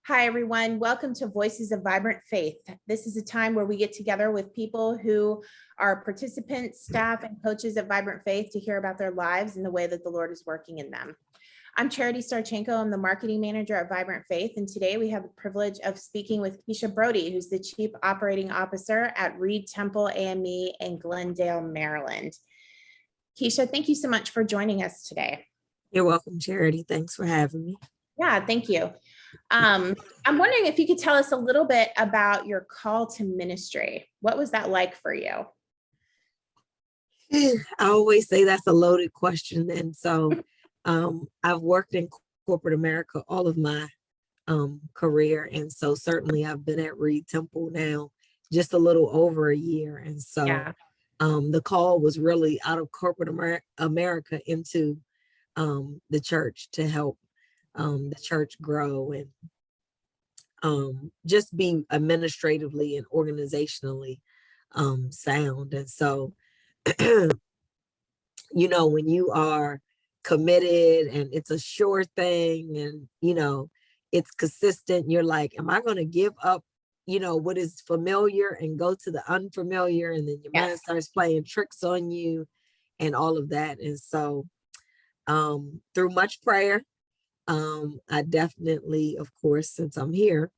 Hi, everyone. Welcome to Voices of Vibrant Faith. This is a time where we get together with people who are participants, staff, and coaches at Vibrant Faith to hear about their lives and the way that the Lord is working in them. I'm Charity Starchenko. I'm the marketing manager at Vibrant Faith, and today we have the privilege of speaking with Kisha Broady, who's the Chief Operating Officer at Reid Temple AME in Glendale, Maryland. Kisha, thank you so much for joining us today. You're welcome, Charity. Thanks for having me. Yeah, thank you. I'm wondering if you could tell us a little bit about your call to ministry. What was that like for you? I always say that's a loaded question. And so I've worked in corporate America all of my career. And so certainly I've been at Reid Temple now just a little over a year. And so the call was really out of corporate America into the church to help the church grow and just be administratively and organizationally sound. And so, you know, when you are committed and it's a sure thing and, you know, it's consistent, you're like, am I going to give up, you know, what is familiar and go to the unfamiliar? And then your mind starts playing tricks on you and all of that. And so through much prayer, I definitely, of course, since I'm here,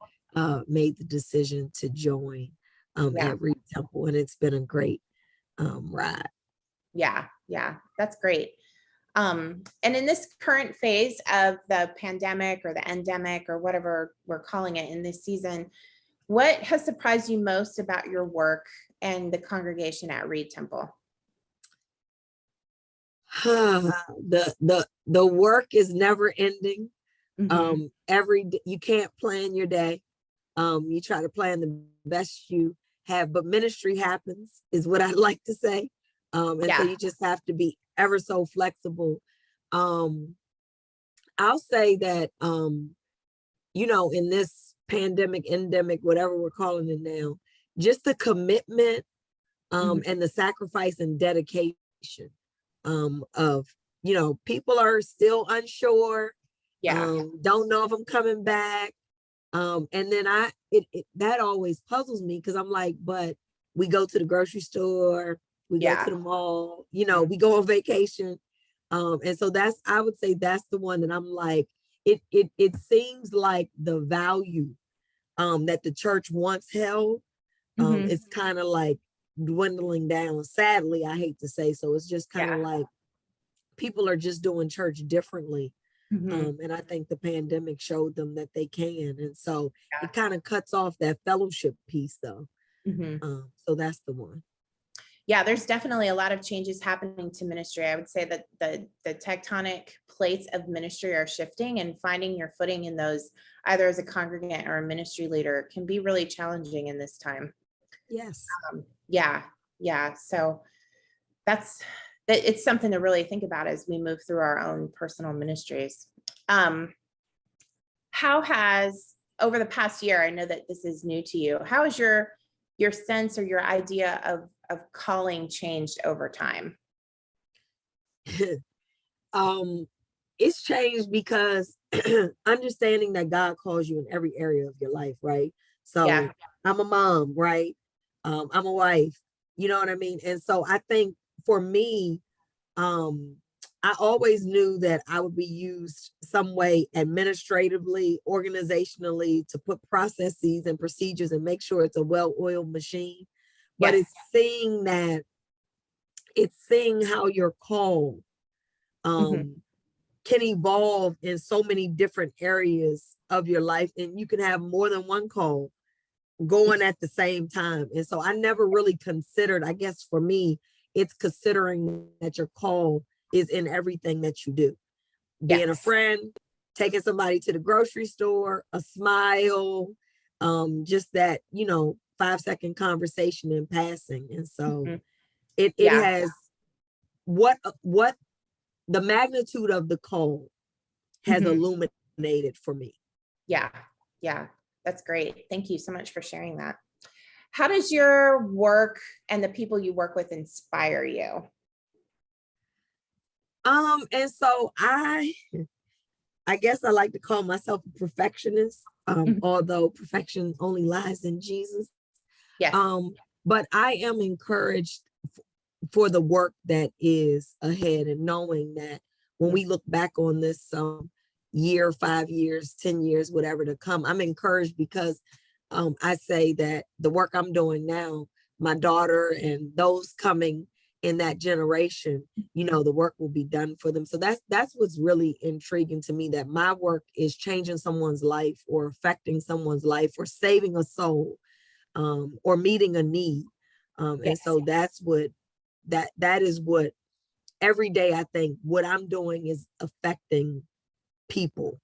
made the decision to join at Reid Temple, and it's been a great ride. Yeah, that's great. And in this current phase of the pandemic or the endemic or whatever we're calling it in this season, what has surprised you most about your work and the congregation at Reid Temple? The work is never ending. Every day, you can't plan your day. You try to plan the best you have, but ministry happens is what I'd like to say. So you just have to be ever so flexible. I'll say that you know, in this pandemic, endemic, whatever we're calling it now, just the commitment and the sacrifice and dedication of, you know, people are still unsure, don't know if I'm coming back. And then that always puzzles me because I'm like, but we go to the grocery store, we go to the mall, you know, we go on vacation. And so I would say that's the one that I'm like, it seems like the value that the church once held is kind of like dwindling down. Sadly, I hate to say so. It's just kind of like people are just doing church differently. And I think the pandemic showed them that they can. And so it kind of cuts off that fellowship piece though. So that's the one. Yeah, there's definitely a lot of changes happening to ministry. I would say that the tectonic plates of ministry are shifting, and finding your footing in those, either as a congregant or a ministry leader, can be really challenging in this time. Yes. So it's something to really think about as we move through our own personal ministries. How has, over the past year, I know that this is new to you, how has your sense or your idea of calling changed over time? It's changed because understanding that God calls you in every area of your life, right? So I'm a mom, right? I'm a wife, you know what I mean? And so I think for me, I always knew that I would be used some way administratively, organizationally, to put processes and procedures and make sure it's a well-oiled machine. But it's seeing how your call can evolve in so many different areas of your life, and you can have more than one call going at the same time. And so I never really considered, I guess for me, it's considering that your call is in everything that you do. Being a friend, taking somebody to the grocery store, a smile, just that, you know, 5-second conversation in passing. And so it has what the magnitude of the call has illuminated for me. Yeah, that's great. Thank you so much for sharing that. How does your work and the people you work with inspire you? And so I guess I like to call myself a perfectionist. although perfection only lies in Jesus. Yes. But I am encouraged for the work that is ahead, and knowing that when we look back on this year, 5 years, 10 years, whatever to come, I'm encouraged because I say that the work I'm doing now, my daughter and those coming in that generation, the work will be done for them. So that's what's really intriguing to me, that my work is changing someone's life or affecting someone's life or saving a soul, or meeting a need. And so that's what that is what every day I think what I'm doing is affecting people.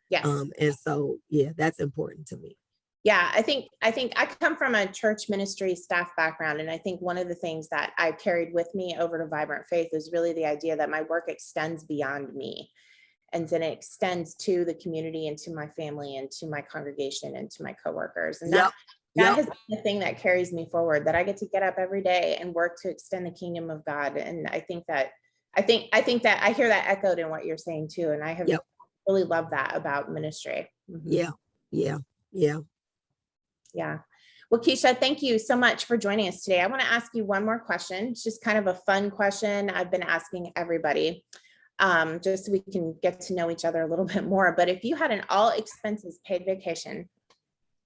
Yes. And so, yeah, that's important to me. Yeah, I think I come from a church ministry staff background, and I think one of the things that I carried with me over to Vibrant Faith is really the idea that my work extends beyond me, and then it extends to the community and to my family and to my congregation and to my coworkers. And that has been the thing that carries me forward, that I get to get up every day and work to extend the kingdom of God. And I think that I hear that echoed in what you're saying too. And I have really loved that about ministry. Yeah. Well, Kisha, thank you so much for joining us today. I want to ask you one more question. It's just kind of a fun question I've been asking everybody, just so we can get to know each other a little bit more. But if you had an all expenses paid vacation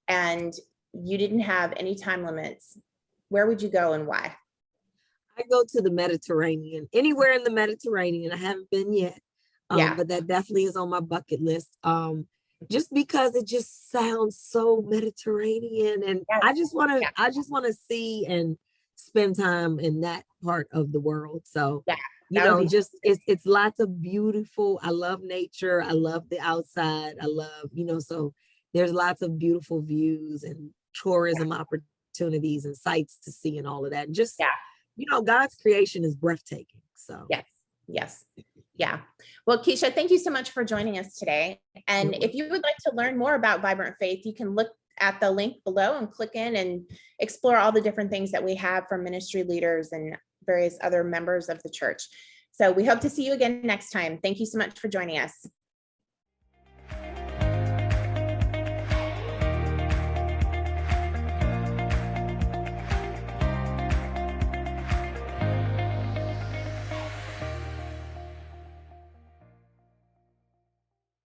and you didn't have any time limits, where would you go and why? I go to the Mediterranean, anywhere in the Mediterranean. I haven't been yet, but that definitely is on my bucket list. Just because it just sounds so Mediterranean, and I just want to see and spend time in that part of the world. So, it's lots of beautiful. I love nature. I love the outside. I love, so there's lots of beautiful views and tourism opportunities and sights to see and all of that. And just, God's creation is breathtaking. So, yes. Yeah. Well, Kisha, thank you so much for joining us today. And if you would like to learn more about Vibrant Faith, you can look at the link below and click in and explore all the different things that we have from ministry leaders and various other members of the church. So we hope to see you again next time. Thank you so much for joining us.